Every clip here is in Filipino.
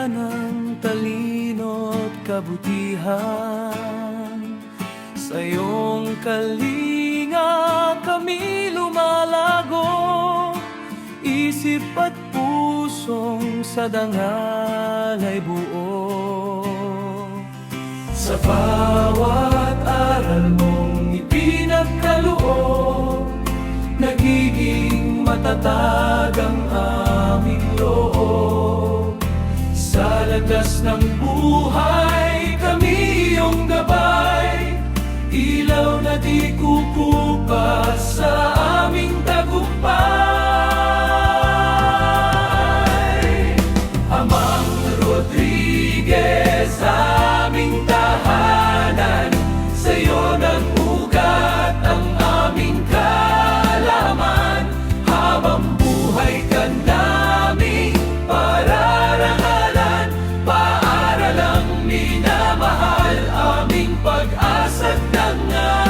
ng talino't kabutihan. Sa iyong kalinga kami lumalago, isip at pusong sa dangal ay buo. Sa bawat aral mong ipinagkaloob, nagiging matatag ang aming loob. Sa landas ng buhay, kami iyong gabay, ilaw na di kukupas sa aming tagumpay. Amang Rodriguez, aming tahanan, sa iyo nag-ugat ang aming kaalaman. Habang buhay ka naming pararangalan, paaralang minamahal, aming pag-asa't dangal.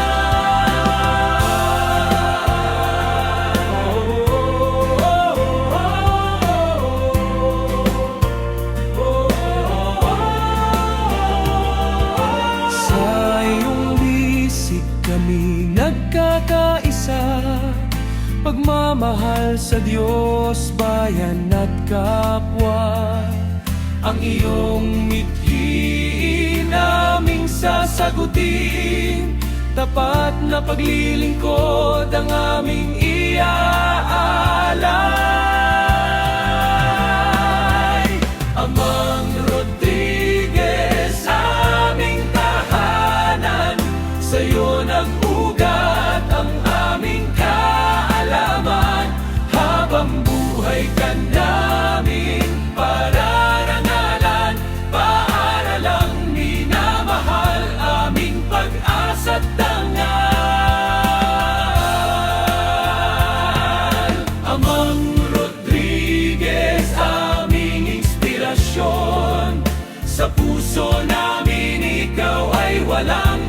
Sa iyong bisig kami nagkakaisa, pagmamahal sa Diyos, bayan at kapwa. Ang iyong mithi naming sasagutin, tapat na paglilingkod ang aming iaalay. Amang Rodriguez, aming tahanan, sa iyo nag-ugat ang aming kaalaman. Habang buhay ka namin pararangalan, paaralang minamahal, aming pag-asa't dangal. Amang Rodriguez, aming inspirasyon, sa puso namin ikaw ay walang